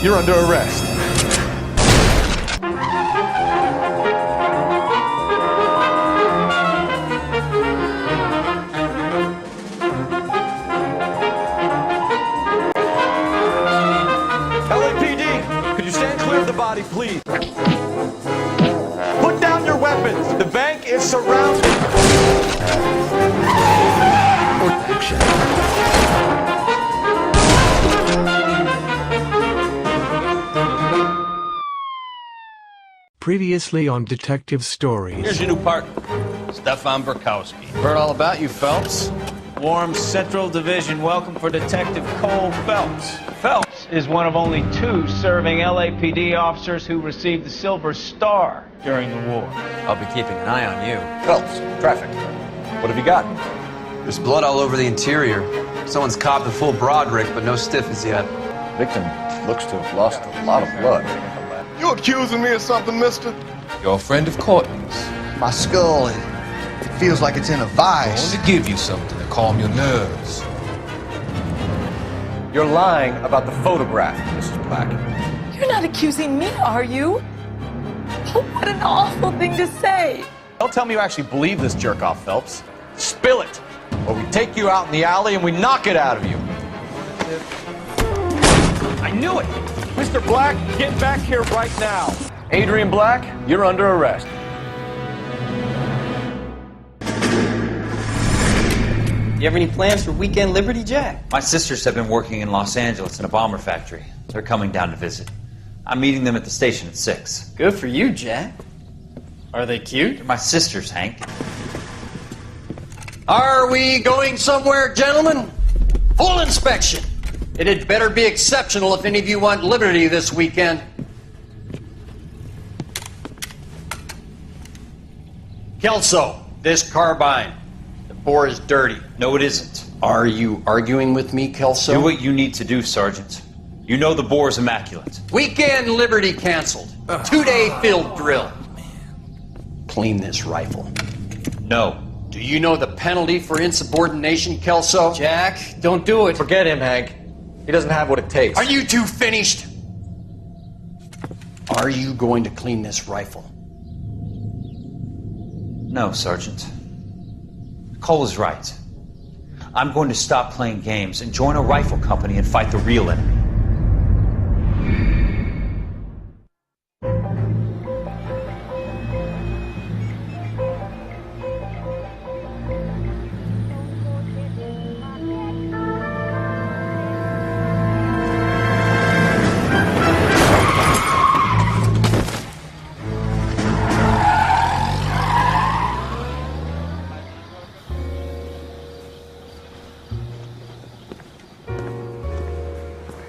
You're under arrest. LAPD, could you stand clear of the body, please? Put down your weapons. The bank is surrounded. Action. Previously on Detective Stories. Here's your new partner, Stefan Burkowski. Heard all about you, Phelps. Warm Central Division, welcome for Detective Cole Phelps. Phelps is one of only 2 serving LAPD officers who received the Silver Star during the war. I'll be keeping an eye on you. Phelps, traffic. What have you got? There's blood all over the interior. Someone's copped a full Broderick, but no stiff as yet. Victim looks to have lost a lot of blood. You accusing me of something, mister? You're a friend of Courtney's. My skull, it feels like it's in a I vice. want to give you something to calm your nerves. You're lying about the photograph, Mrs. Black. You're not accusing me, are you? Oh, what an awful thing to say. Don't tell me you actually believe this jerk-off, Phelps. Spill it, or we take you out in the alley and we knock it out of you. I knew it! Mr. Black, get back here right now. Adrian Black, you're under arrest. You have any plans for weekend Liberty, Jack? My sisters have been working in Los Angeles in a bomber factory. They're coming down to visit. I'm meeting them at the station at 6. Good for you, Jack. Are they cute? They're my sisters, Hank. Are we going somewhere, gentlemen? Full inspection. It had better be exceptional if any of you want liberty this weekend. Kelso, this carbine. The bore is dirty. No, it isn't. Are you arguing with me, Kelso? Do what you need to do, Sergeant. You know the bore is immaculate. Weekend liberty canceled. 2-day field drill. Clean this rifle. No. Do you know the penalty for insubordination, Kelso? Jack, don't do it. Forget him, Hank. He doesn't have what it takes. Are you two finished? Are you going to clean this rifle? No, Sergeant. Cole is right. I'm going to stop playing games and join a rifle company and fight the real enemy.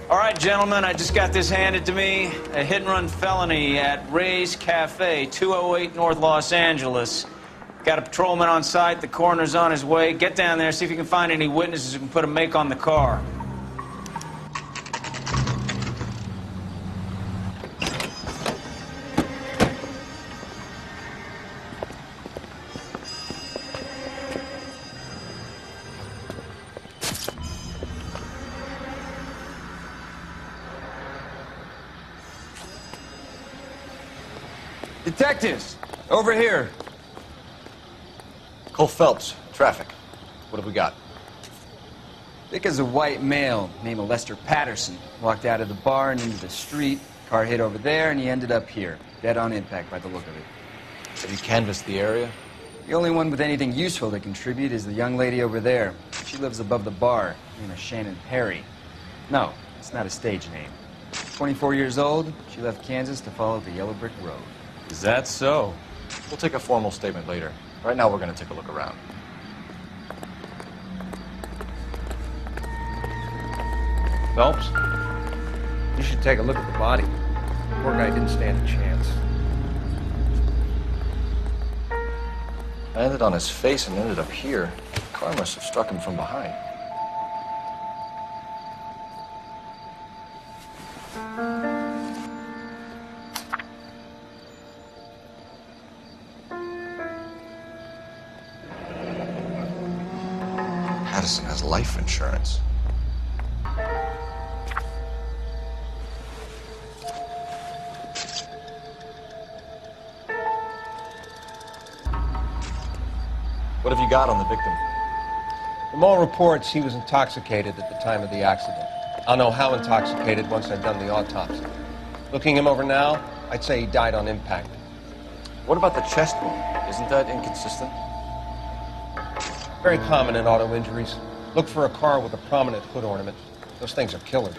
All right, gentlemen, I just got this handed to me. A hit-and-run felony at Ray's Cafe, 208 North Los Angeles. Got a patrolman on site. The coroner's on his way. Get down there, see if you can find any witnesses who can put a make on the car. Detectives, over here. Cole Phelps, traffic. What have we got? Vic is a white male named Lester Patterson. Walked out of the bar and into the street. Car hit over there, and he ended up here. Dead on impact by the look of it. Have you canvassed the area? The only one with anything useful to contribute is the young lady over there. She lives above the bar. Name is Shannon Perry. No, it's not a stage name. 24 years old, she left Kansas to follow the yellow brick road. Is that so? We'll take a formal statement later. Right now, we're going to take a look around. Phelps, you should take a look at the body. The poor guy didn't stand a chance. Landed on his face and ended up here. The car must have struck him from behind. Patterson has life insurance. What have you got on the victim? From all reports, he was intoxicated at the time of the accident. I'll know how intoxicated once I've done the autopsy. Looking him over now, I'd say he died on impact. What about the chest wound? Isn't that inconsistent? Very common in auto injuries. Look for a car with a prominent hood ornament. Those things are killers.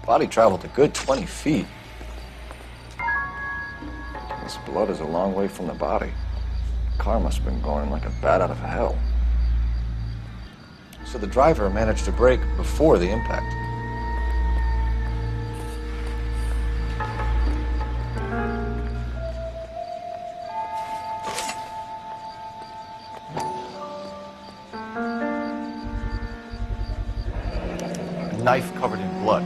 Body traveled a good 20 feet. This blood is a long way from the body. The car must have been going like a bat out of hell. So the driver managed to brake before the impact. A knife covered in blood.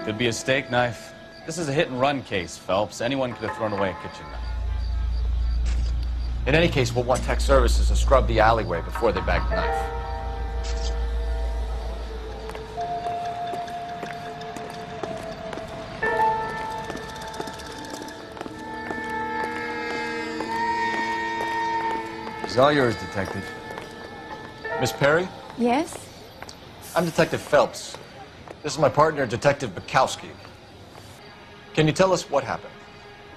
Could be a steak knife. This is a hit-and-run case, Phelps. Anyone could have thrown away a kitchen knife. In any case, we'll want tech services to scrub the alleyway before they bag the knife. It's all yours, Detective. Miss Perry? Yes? I'm Detective Phelps. This is my partner, Detective Bukowski. Can you tell us what happened?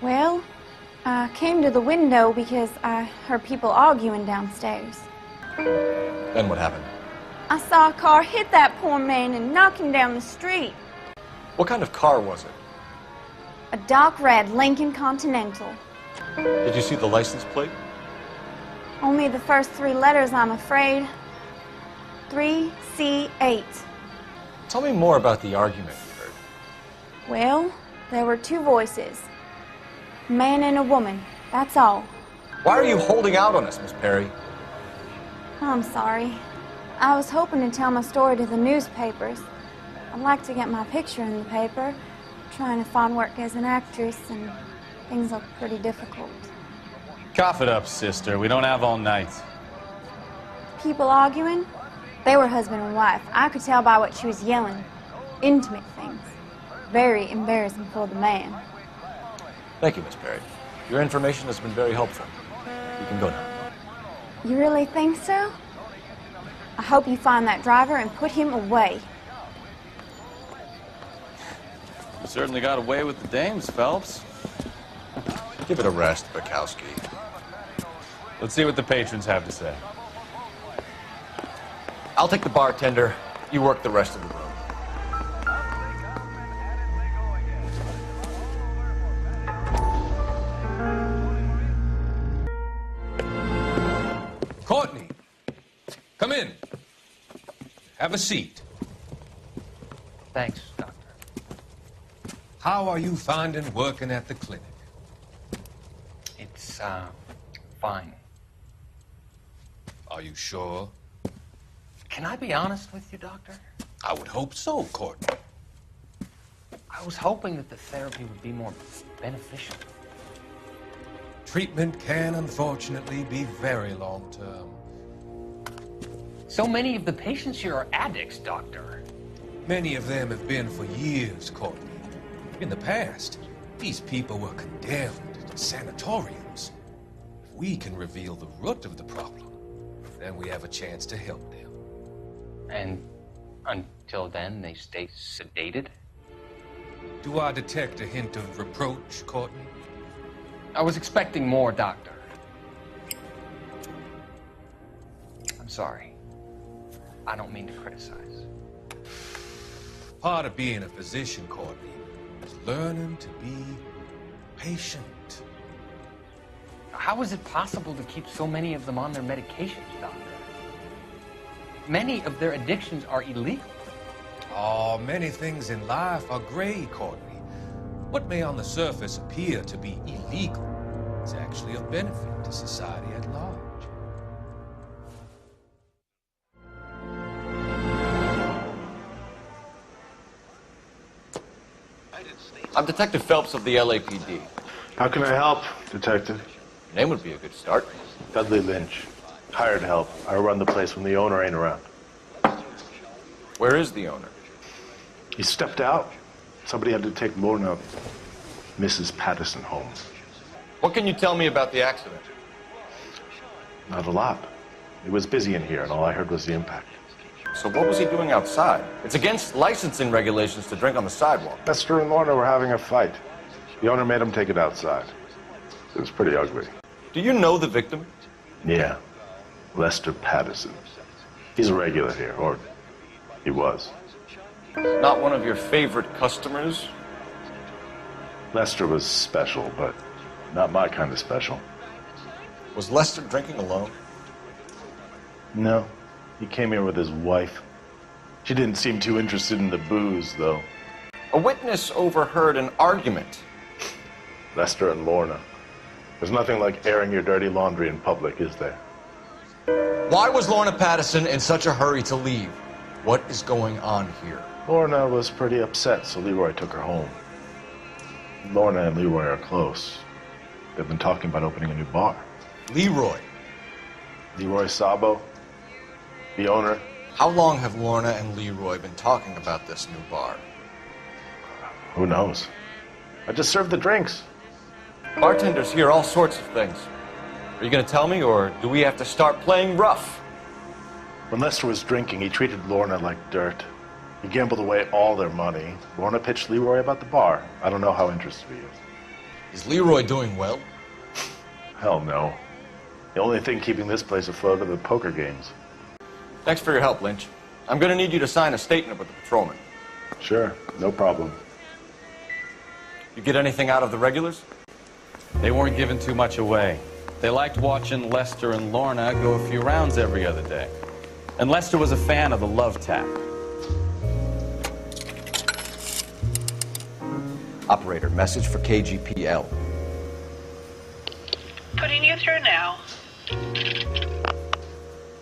Well, I came to the window because I heard people arguing downstairs. Then what happened? I saw a car hit that poor man and knock him down the street. What kind of car was it? A dark red Lincoln Continental. Did you see the license plate? Only the first 3 letters, I'm afraid. 3C8. Tell me more about the argument you heard. Well, there were 2 voices. A man and a woman, that's all. Why are you holding out on us, Miss Perry? I'm sorry. I was hoping to tell my story to the newspapers. I'd like to get my picture in the paper. Trying to find work as an actress, and things look pretty difficult. Cough it up, sister. We don't have all night. People arguing? They were husband and wife. I could tell by what she was yelling. Intimate things. Very embarrassing for the man. Thank you, Miss Perry. Your information has been very helpful. You can go now. You really think so? I hope you find that driver and put him away. You certainly got away with the dames, Phelps. Give it a rest, Bukowski. Let's see what the patrons have to say. I'll take the bartender. You work the rest of the room. Courtney, come in. Have a seat. Thanks, Doctor. How are you finding working at the clinic? It's, fine. Are you sure? Can I be honest with you, Doctor? I would hope so, Courtney. I was hoping that the therapy would be more beneficial. Treatment can, unfortunately, be very long-term. So many of the patients here are addicts, Doctor. Many of them have been for years, Courtney. In the past, these people were condemned to sanatoriums. If we can reveal the root of the problem, then we have a chance to help them. And until then, they stay sedated? Do I detect a hint of reproach, Courtney? I was expecting more, Doctor. I'm sorry. I don't mean to criticize. Part of being a physician, Courtney, is learning to be patient. How is it possible to keep so many of them on their medications, Doctor? Many of their addictions are illegal. Oh, many things in life are gray, Courtney. What may on the surface appear to be illegal is actually of benefit to society at large. I'm Detective Phelps of the LAPD. How can I help, Detective? Your name would be a good start. Dudley Lynch. Hired help. I run the place when the owner ain't around. Where is the owner? He stepped out. Somebody had to take Mona, Mrs. Patterson, home. What can you tell me about the accident? Not a lot. It was busy in here, and all I heard was the impact. So what was he doing outside? It's against licensing regulations to drink on the sidewalk. Lester and Lorna were having a fight. The owner made him take it outside. It was pretty ugly. Do you know the victim? Yeah. Lester Patterson. He's a regular here, or he was. Not one of your favorite customers? Lester was special, but not my kind of special. Was Lester drinking alone? No. He came here with his wife. She didn't seem too interested in the booze, though. A witness overheard an argument. Lester and Lorna. There's nothing like airing your dirty laundry in public, is there? Why was Lorna Patterson in such a hurry to leave? What is going on here? Lorna was pretty upset, so Leroy took her home. Lorna and Leroy are close. They've been talking about opening a new bar. Leroy? Leroy Sabo, the owner. How long have Lorna and Leroy been talking about this new bar? Who knows? I just served the drinks. Bartenders hear all sorts of things. Are you going to tell me, or do we have to start playing rough? When Lester was drinking, he treated Lorna like dirt. He gambled away all their money. Lorna pitched Leroy about the bar. I don't know how interested he is. Is Leroy doing well? Hell no. The only thing keeping this place afloat are the poker games. Thanks for your help, Lynch. I'm going to need you to sign a statement with the patrolman. Sure, no problem. You get anything out of the regulars? They weren't giving too much away. They liked watching Lester and Lorna go a few rounds every other day. And Lester was a fan of the love tap. Operator, message for KGPL. Putting you through now.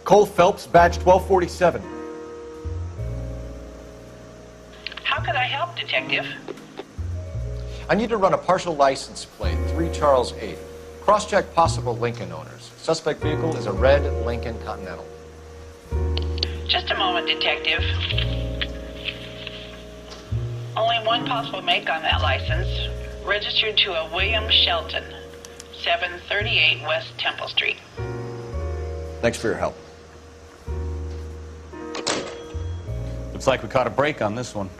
Cole Phelps, badge 1247. How could I help, Detective? I need to run a partial license plate, 3 Charles 8. Cross-check possible Lincoln owners. Suspect vehicle is a red Lincoln Continental. Just a moment, Detective. Only one possible make on that license. Registered to a William Shelton, 738 West Temple Street. Thanks for your help. Looks like we caught a break on this one.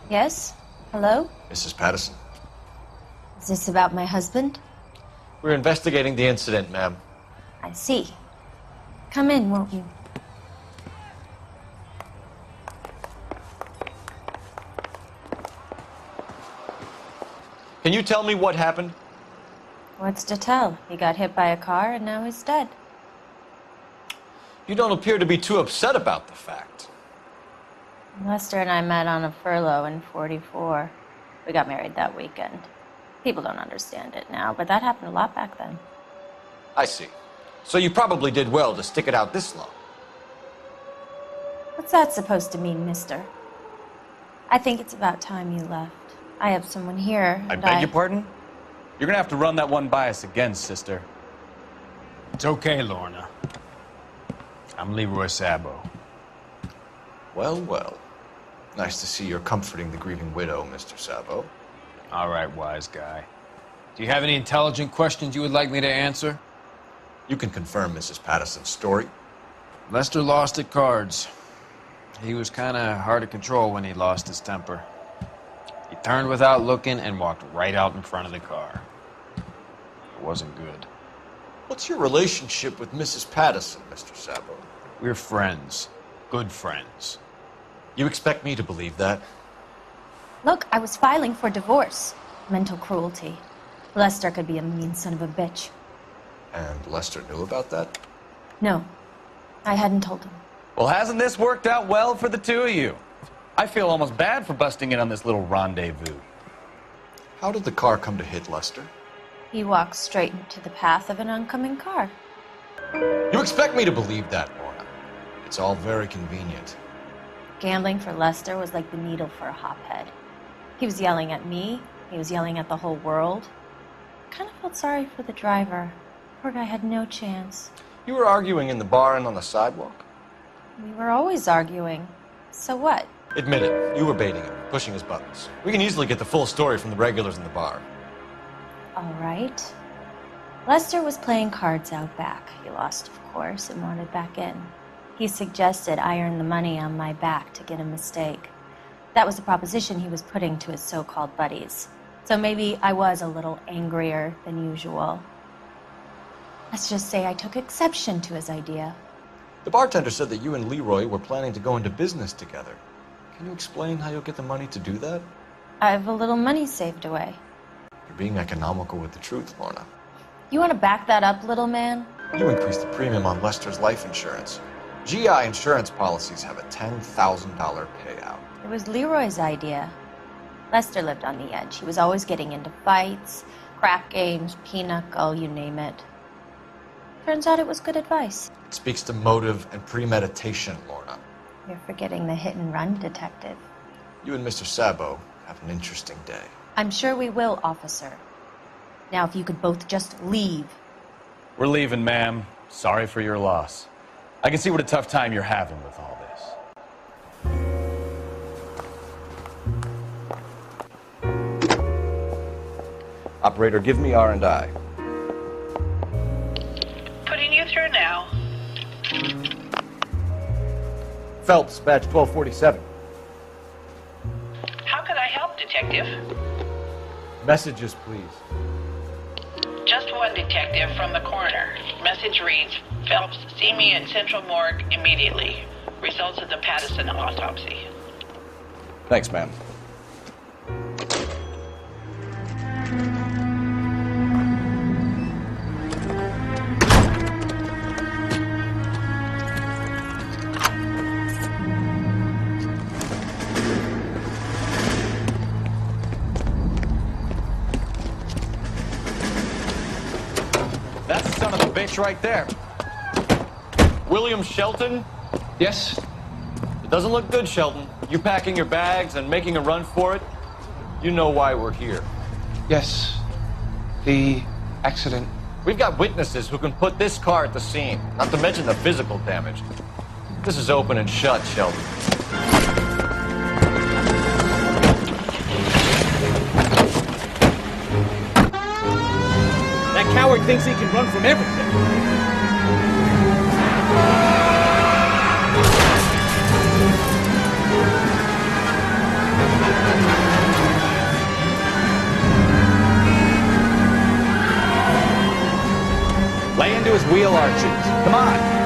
Yes? Hello? Mrs. Patterson. Is this about my husband? We're investigating the incident, ma'am. I see. Come in, won't you? Can you tell me what happened? What's to tell? He got hit by a car and now he's dead. You don't appear to be too upset about the fact. Lester and I met on a furlough in '44. We got married that weekend. People don't understand it now, but that happened a lot back then. I see. So you probably did well to stick it out this long. What's that supposed to mean, mister? I think it's about time you left. I have someone here. I beg your pardon? You're gonna have to run that one by us again, sister. It's okay, Lorna. I'm Leroy Sabo. Well, well. Nice to see you're comforting the grieving widow, Mr. Sabo. All right, wise guy. Do you have any intelligent questions you would like me to answer? You can confirm Mrs. Patterson's story. Lester lost at cards. He was kind of hard to control when he lost his temper. He turned without looking and walked right out in front of the car. It wasn't good. What's your relationship with Mrs. Patterson, Mr. Sabo? We're friends. Good friends. You expect me to believe that? Look, I was filing for divorce. Mental cruelty. Lester could be a mean son of a bitch. And Lester knew about that? No, I hadn't told him. Well, hasn't this worked out well for the two of you? I feel almost bad for busting in on this little rendezvous. How did the car come to hit Lester? He walked straight into the path of an oncoming car. You expect me to believe that, Lorna? It's all very convenient. Gambling for Lester was like the needle for a hophead. He was yelling at me. He was yelling at the whole world. I kind of felt sorry for the driver. Poor guy had no chance. You were arguing in the bar and on the sidewalk? We were always arguing. So what? Admit it, you were baiting him, pushing his buttons. We can easily get the full story from the regulars in the bar. All right. Lester was playing cards out back. He lost, of course, and wanted back in. He suggested I earn the money on my back to get a mistake. That was the proposition he was putting to his so-called buddies. So maybe I was a little angrier than usual. Let's just say I took exception to his idea. The bartender said that you and Leroy were planning to go into business together. Can you explain how you'll get the money to do that? I have a little money saved away. You're being economical with the truth, Lorna. You want to back that up, little man? You increased the premium on Lester's life insurance. GI insurance policies have a $10,000 payout. It was Leroy's idea. Lester lived on the edge. He was always getting into fights, crack games, pinochle, you name it. Turns out it was good advice. It speaks to motive and premeditation, Lorna. You're forgetting the hit-and-run detective. You and Mr. Sabo have an interesting day. I'm sure we will, officer. Now, if you could both just leave. We're leaving, ma'am. Sorry for your loss. I can see what a tough time you're having with all this. Operator, give me R&I. Putting you through now. Phelps, badge 1247. How could I help, Detective? Messages, please. Just one detective from the coroner. Message reads, Phelps, see me at Central Morgue immediately. Results of the Patterson autopsy. Thanks, ma'am. That's the son of a bitch right there. William Shelton? Yes? It doesn't look good, Shelton. You packing your bags and making a run for it? You know why we're here. Yes. The accident. We've got witnesses who can put this car at the scene, not to mention the physical damage. This is open and shut, Shelton. That coward thinks he can run from everything. Lay into his wheel arches. Come on.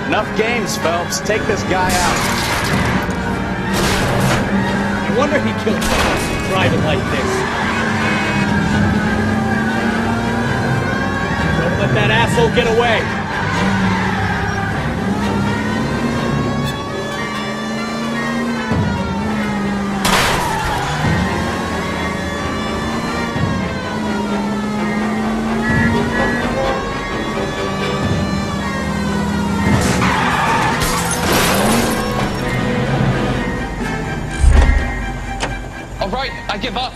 Enough games, Phelps. Take this guy out. I wonder he killed someone driving like this. Don't let that asshole get away. I give up.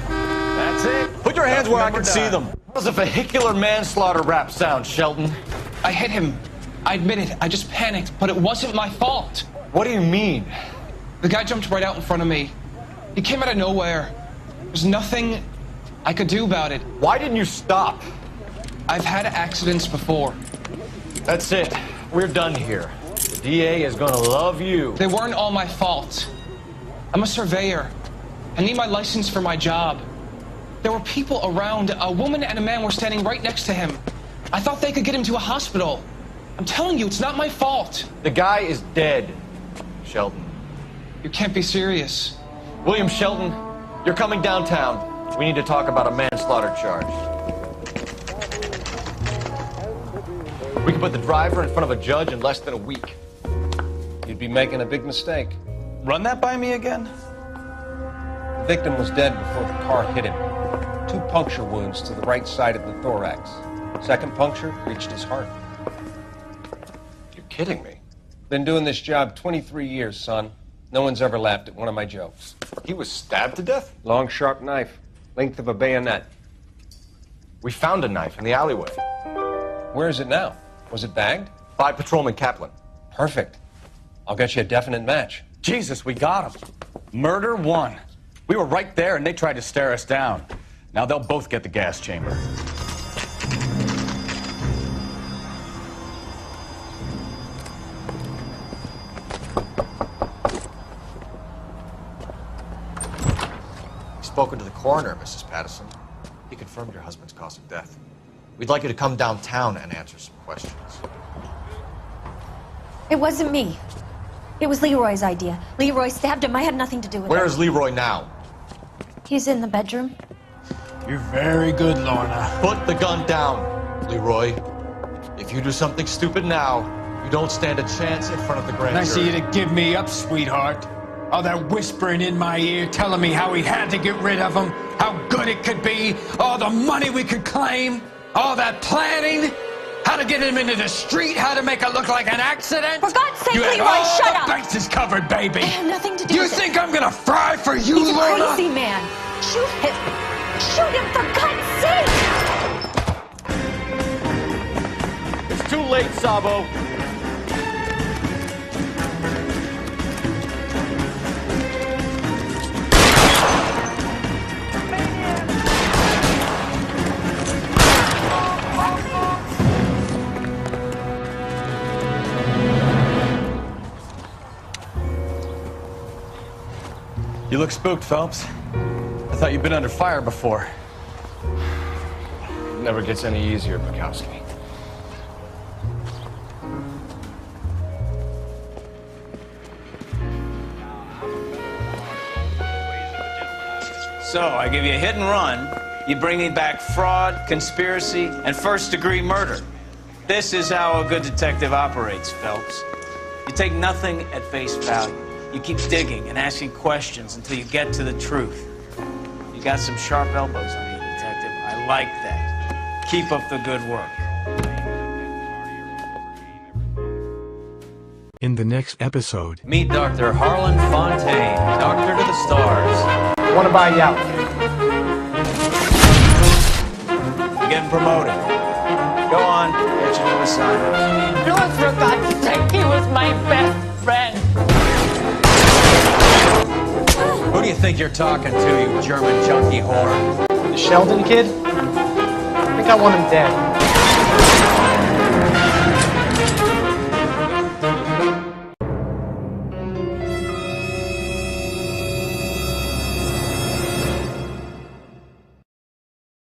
That's it. Put your hands where I can see them. That was a vehicular manslaughter rap sound, Shelton. I hit him. I admit it. I just panicked, but it wasn't my fault. What do you mean? The guy jumped right out in front of me. He came out of nowhere. There's nothing I could do about it. Why didn't you stop? I've had accidents before. That's it. We're done here. The DA is gonna love you. They weren't all my fault. I'm a surveyor. I need my license for my job. There were people around. A woman and a man were standing right next to him. I thought they could get him to a hospital. I'm telling you, it's not my fault. The guy is dead, Shelton. You can't be serious. William Shelton, you're coming downtown. We need to talk about a manslaughter charge. We can put the driver in front of a judge in less than a week. You'd be making a big mistake. Run that by me again? The victim was dead before the car hit him. 2 puncture wounds to the right side of the thorax. Second puncture reached his heart. You're kidding me. Been doing this job 23 years, son. No one's ever laughed at one of my jokes. He was stabbed to death? Long, sharp knife. Length of a bayonet. We found a knife in the alleyway. Where is it now? Was it bagged? By Patrolman Kaplan. Perfect. I'll get you a definite match. Jesus, we got him. Murder 1. We were right there and they tried to stare us down. Now they'll both get the gas chamber. Spoken to the coroner, Mrs. Patterson. He confirmed your husband's cause of death. We'd like you to come downtown and answer some questions. It wasn't me. It was Leroy's idea. Leroy stabbed him. I had nothing to do with it. Where is Leroy now? He's in the bedroom. You're very good, Lorna. Put the gun down, Leroy. If you do something stupid now, you don't stand a chance in front of the grand Nice of jury. you to give me up, sweetheart. All that whispering in my ear, telling me how we had to get rid of him, how good it could be, all the money we could claim, all that planning, how to get him into the street, how to make it look like an accident. For God's sake, You had Leroy, all shut the up! bases covered, baby. I have nothing to do You with it. think I'm gonna fry for you, He's a Lorna? crazy man. Shoot him. Shoot him, for God's sake! It's too late, Sabo. You look spooked, Phelps. I thought you'd been under fire before. It never gets any easier, Bukowski. So, I give you a hit and run. You bring me back fraud, conspiracy, and first-degree murder. This is how a good detective operates, Phelps. You take nothing at face value. You keep digging and asking questions until you get to the truth. You got some sharp elbows on you, detective. I like that. Keep up the good work. In the next episode, Meet Dr. Harlan Fontaine, Doctor to the Stars. I want to buy you out. You're getting promoted. Go on, get your new assignment. Lord, for God's sake, he was my best friend. Who do you think you're talking to, you German junkie whore? The Sheldon kid? I think I want him dead.